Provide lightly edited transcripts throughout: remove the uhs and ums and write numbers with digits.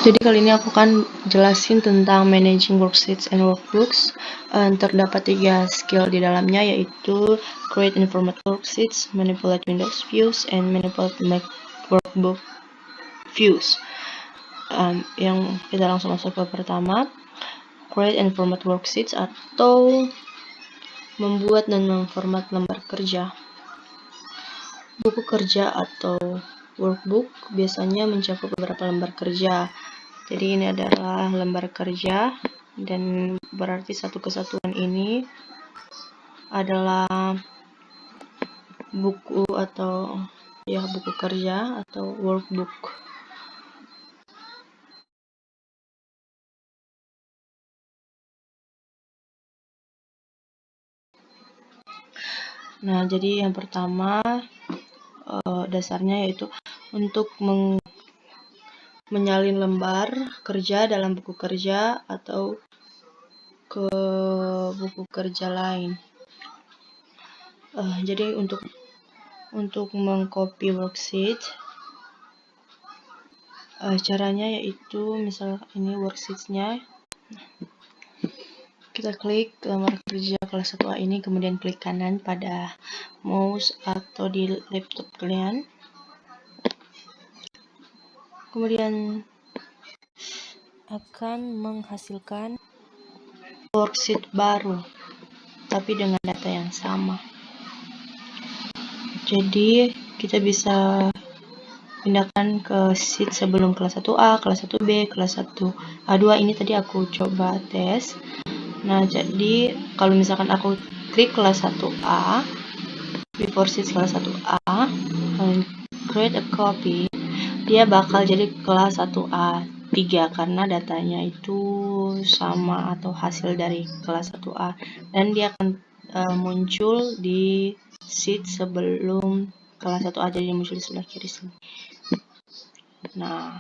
Jadi kali ini aku akan jelasin tentang managing worksheets and workbooks. Terdapat 3 skill di dalamnya, yaitu create and format worksheets, manipulate Windows views, and manipulate workbook views. Yang kita langsung masuk ke pertama, create and format worksheets atau membuat dan memformat lembar kerja. Buku kerja atau workbook biasanya mencakup beberapa lembar kerja. Jadi ini adalah lembar kerja, dan berarti satu kesatuan ini adalah buku atau buku kerja atau workbook. Nah, jadi yang pertama dasarnya yaitu untuk menyalin lembar kerja dalam buku kerja atau ke buku kerja lain. Jadi untuk mengcopy worksheet, caranya yaitu misal ini worksheetsnya, kita klik lembar kerja kelas 1A ini, kemudian klik kanan pada mouse atau di laptop kalian, kemudian akan menghasilkan worksheet baru tapi dengan data yang sama. Jadi kita bisa pindahkan ke sheet sebelum kelas 1A, kelas 1B, kelas 1A2. Ini tadi aku coba tes. Nah, jadi kalau misalkan aku klik kelas 1A, before sheet kelas 1A, create a copy, dia bakal jadi kelas 1A3 karena datanya itu sama atau hasil dari kelas 1A, dan dia akan muncul di sheet sebelum kelas 1A, jadi muncul di sebelah kiri sini. Nah,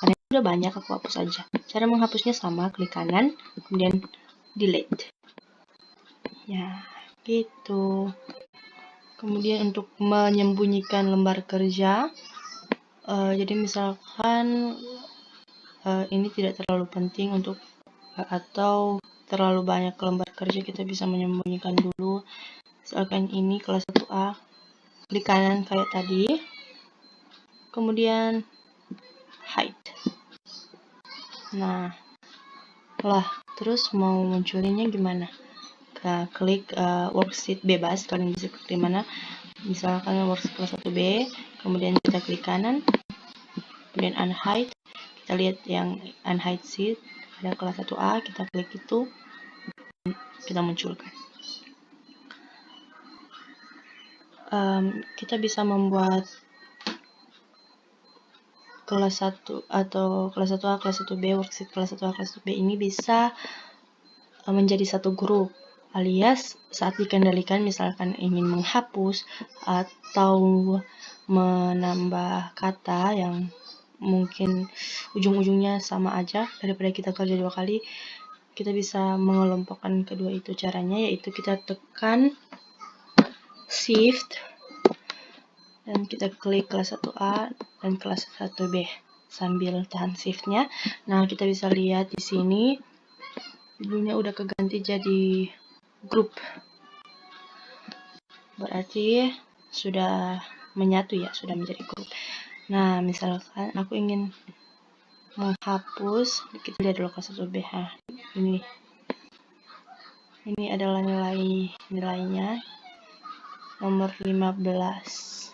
karena itu udah banyak, aku hapus aja. Cara menghapusnya sama, klik kanan, kemudian delete. Ya, gitu. Kemudian untuk menyembunyikan lembar kerja, jadi misalkan ini tidak terlalu penting atau terlalu banyak lembar kerja, kita bisa menyembunyikan dulu. Misalkan ini kelas 1A, klik kanan kayak tadi, kemudian hide. Nah, terus mau munculinnya gimana? Klik worksheet bebas, kalian bisa klik di mana, misalkan worksheet kelas 1B, kemudian kita klik kanan, kemudian unhide, kita lihat yang unhide sheet ada kelas 1A, kita klik itu, kita munculkan. Kita bisa membuat kelas 1 atau kelas 1A, kelas 1B, worksheet kelas 1A, kelas 1B ini bisa menjadi satu grup, alias saat dikendalikan misalkan ingin menghapus atau menambah kata yang mungkin ujung-ujungnya sama aja daripada kita kerja 2 kali, kita bisa mengelompokkan kedua itu. Caranya yaitu kita tekan shift dan kita klik kelas 1A dan kelas 1B sambil tahan shift-nya. Nah, kita bisa lihat di sini judulnya udah keganti jadi grup. Berarti sudah menyatu ya, sudah menjadi grup. Nah, misalkan aku ingin menghapus, kita lihat dulu kelas 1B. Ini adalah nilainya nomor 15.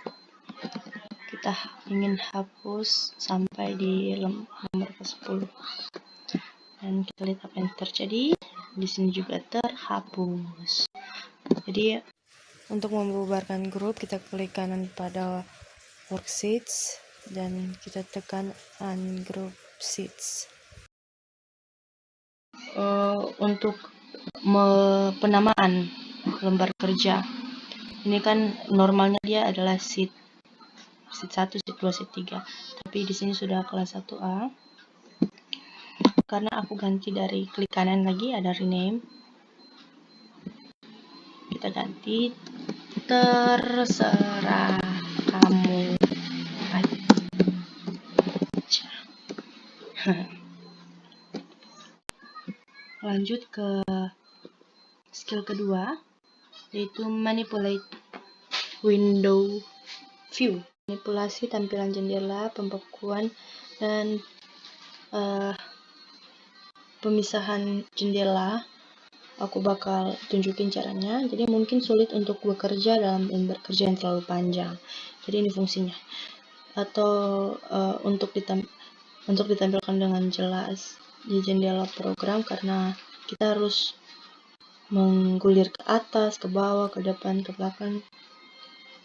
Kita ingin hapus sampai di nomor ke-10. Dan kita lihat apa yang terjadi. Di sini juga terhapus. Jadi untuk membubarkan grup, kita klik kanan pada worksheets dan kita tekan ungroup sheets. Untuk penamaan lembar kerja, ini kan normalnya dia adalah sheet 1, sheet 2, sheet 3, tapi di sini sudah kelas 1A. Karena aku ganti dari klik kanan lagi, ada rename, kita ganti terserah kamu aja. Lanjut ke skill kedua, yaitu manipulate window view. Manipulasi tampilan jendela, pembekuan, dan pemisahan jendela. Aku bakal tunjukin caranya. Jadi mungkin sulit untuk bekerja dalam bekerja yang terlalu panjang. Jadi ini fungsinya. Atau untuk ditampilkan dengan jelas di jendela program, karena kita harus menggulir ke atas, ke bawah, ke depan, ke belakang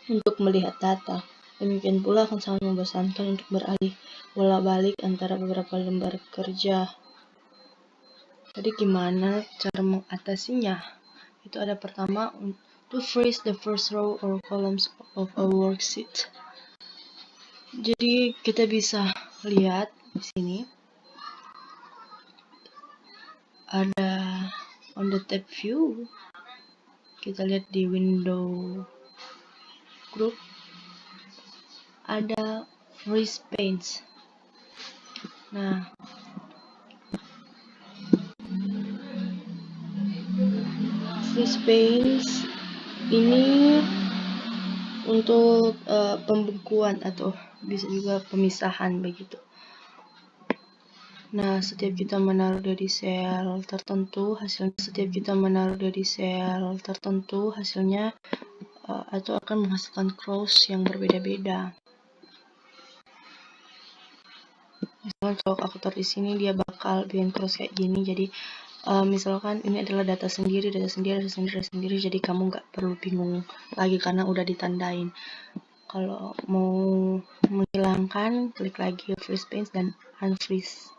untuk melihat data. Demikian pula akan sangat membosankan untuk beralih bolak-balik antara beberapa lembar kerja. Jadi gimana cara mengatasinya? Itu ada pertama, to freeze the first row or columns of a worksheet. Jadi kita bisa lihat di sini ada on the tab view. Kita lihat di window group ada freeze panes. Nah, freeze panes ini untuk pembekuan atau bisa juga pemisahan begitu. Nah, setiap kita menaruh dari sel tertentu, hasilnya atau akan menghasilkan cross yang berbeda-beda. Misalkan kalau aku taruh di sini, dia bakal bikin cross kayak gini. Jadi misalkan ini adalah data sendiri, jadi kamu nggak perlu bingung lagi karena udah ditandain. Kalau mau menghilangkan, klik lagi freeze panes dan unfreeze.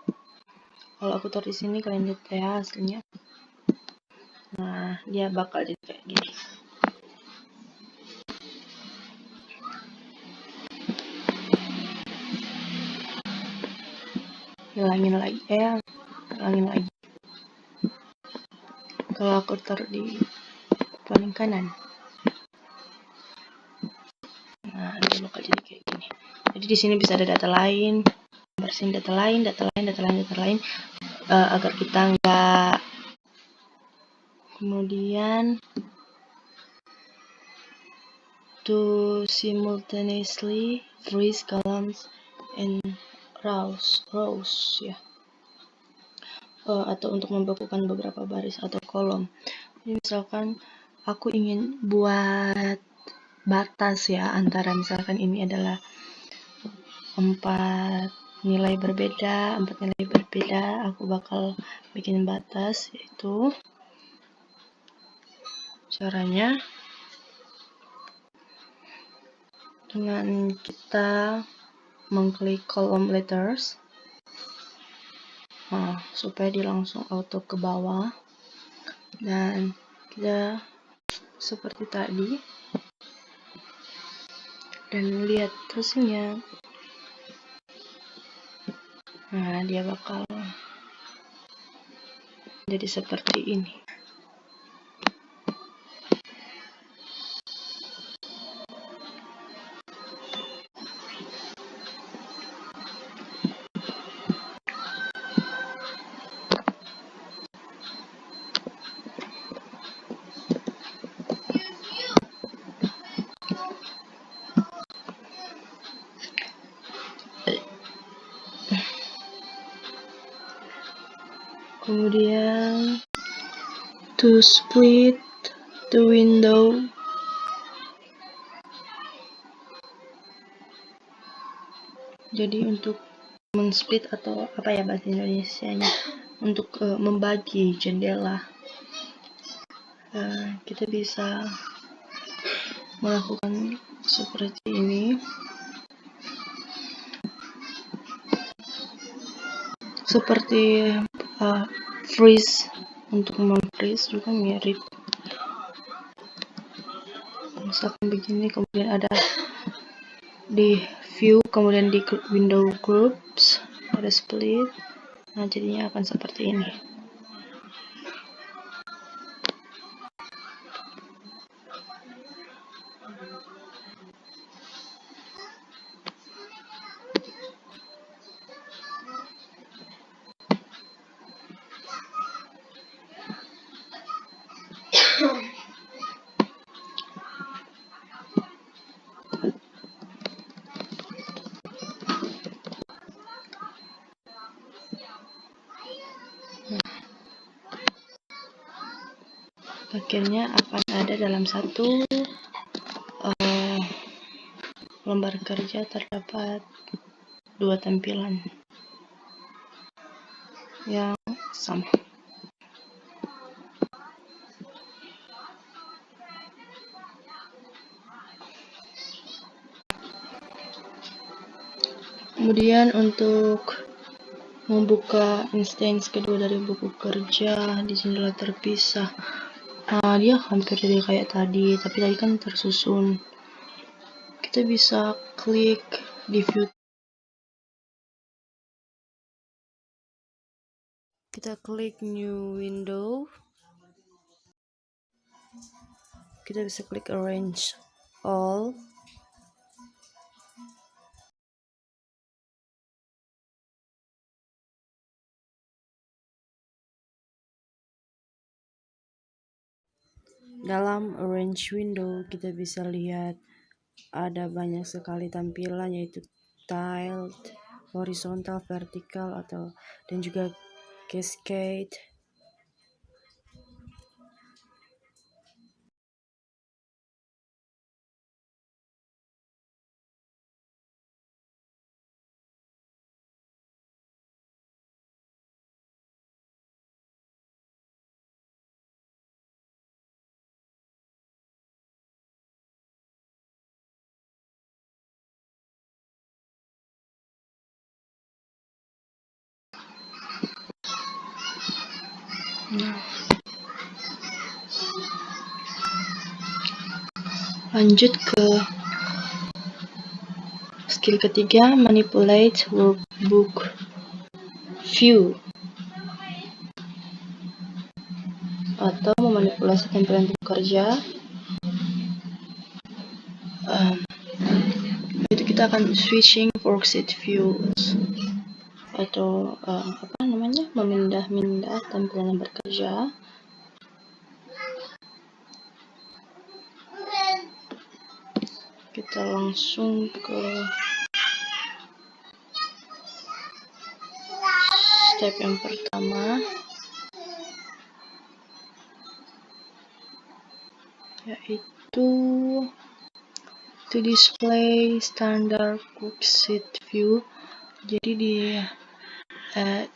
Kalau aku taruh di sini, kalian lihat ya hasilnya. Nah, dia bakal jadi kayak gini. Hilangin lagi. Kalau aku taruh di paling kanan, nah dia bakal jadi kayak gini. Jadi di sini bisa ada data lain, bersihin data lain, agar kita nggak kemudian to simultaneously freeze columns and rows ya. Atau untuk membekukan beberapa baris atau kolom. Jadi misalkan aku ingin buat batas ya, antara misalkan ini adalah 4 nilai berbeda, aku bakal bikin batas, yaitu caranya dengan kita mengklik column letters, supaya dia langsung auto ke bawah, dan kita seperti tadi dan lihat hasilnya. Nah, dia bakal jadi seperti ini. Kemudian to split the window, jadi untuk men-split atau apa ya bahasa Indonesianya, untuk membagi jendela, kita bisa melakukan seperti ini. Seperti freeze, untuk memfreeze juga mirip. Misalkan begini, kemudian ada di view, kemudian di window groups ada split. Nah, jadinya akan seperti ini. akhirnya akan ada dalam satu lembar kerja terdapat 2 tampilan yang sama. Kemudian untuk membuka instance kedua dari buku kerja, di sini terpisah. Nah, dia hampir jadi kayak tadi, tapi tadi kan tersusun. Kita bisa klik di view. Kita klik new window. Kita bisa klik arrange all. Dalam arrange window kita bisa lihat ada banyak sekali tampilan, yaitu tiled, horizontal, vertikal, dan juga cascade. Lanjut ke skill ketiga, manipulate workbook view, atau memanipulasi tampilan buku kerja. Itu kita akan switching worksheet views, atau memindah-mindah tampilan lembar kerja. Kita langsung ke step yang pertama, yaitu to display standard worksheet view. Jadi di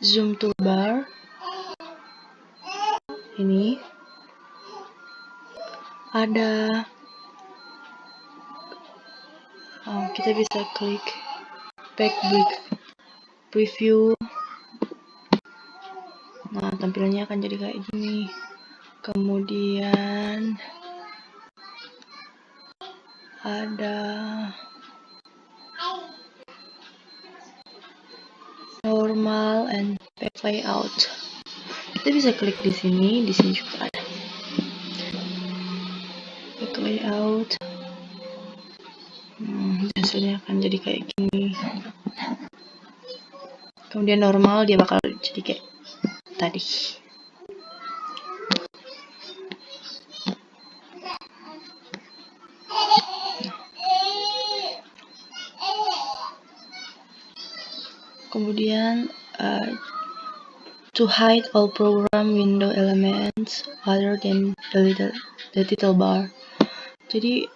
zoom toolbar ini ada, kita bisa klik back preview. Nah, tampilannya akan jadi kayak gini. Kemudian ada normal and back layout. Kita bisa klik di sini juga ada back layout. Hasilnya akan jadi kayak gini. Kemudian normal dia bakal jadi kayak tadi. Kemudian to hide all program window elements other than the title bar. Jadi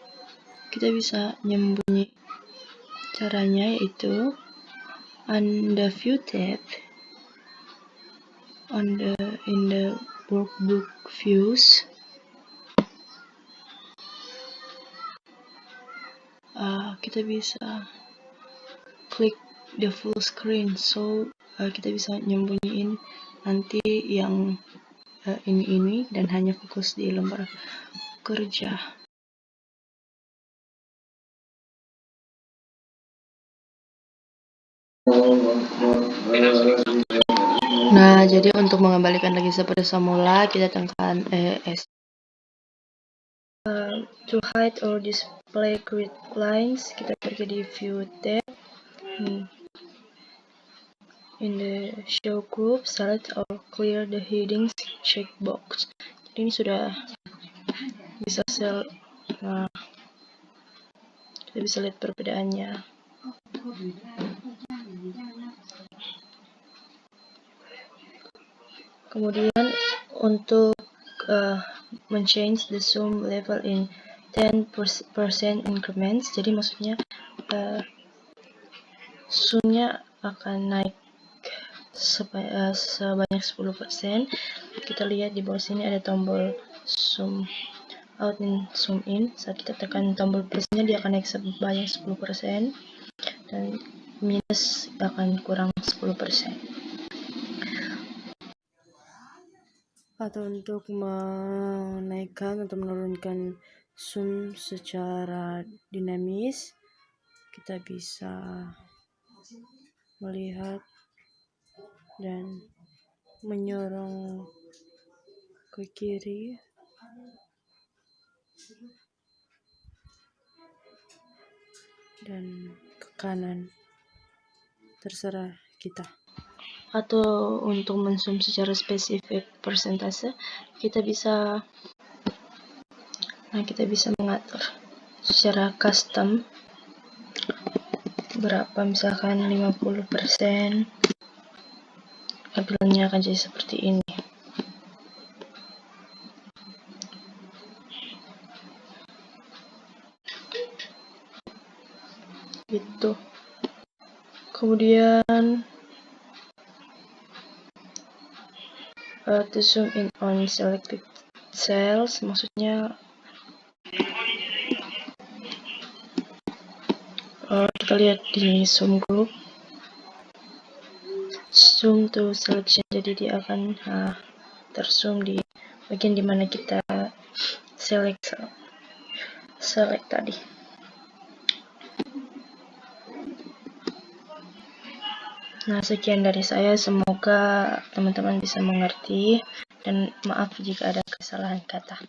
kita bisa nyembunyi. Caranya yaitu on the view tab, in the workbook views, kita bisa klik the full screen, so kita bisa nyembunyiin nanti yang ini dan hanya fokus di lembar kerja. Nah, jadi untuk mengembalikan lagi seperti semula, kita tekan to hide or display grid lines, kita pergi di view tab. In the show group, select or clear the headings checkbox. Jadi ini sudah bisa kita bisa lihat perbedaannya. Kemudian untuk men-change the zoom level in 10% increments. Jadi maksudnya zoomnya akan naik sebanyak 10%. Kita lihat di bawah sini ada tombol zoom out dan zoom in. Saat kita tekan tombol plusnya, dia akan naik sebanyak 10%, dan minus akan kurang 10%. Atau untuk menaikkan atau menurunkan zoom secara dinamis, kita bisa melihat dan menyorong ke kiri dan ke kanan, terserah kita. Atau untuk menzoom secara spesifik persentase, kita bisa mengatur secara custom berapa, misalkan 50%, tampilannya akan jadi seperti ini. Gitu. Kemudian to zoom in on selected cells, maksudnya kita lihat di zoom group, zoom to selection, jadi dia akan terzoom di bagian dimana kita select tadi. Nah, sekian dari saya, semoga teman-teman bisa mengerti, dan maaf jika ada kesalahan kata.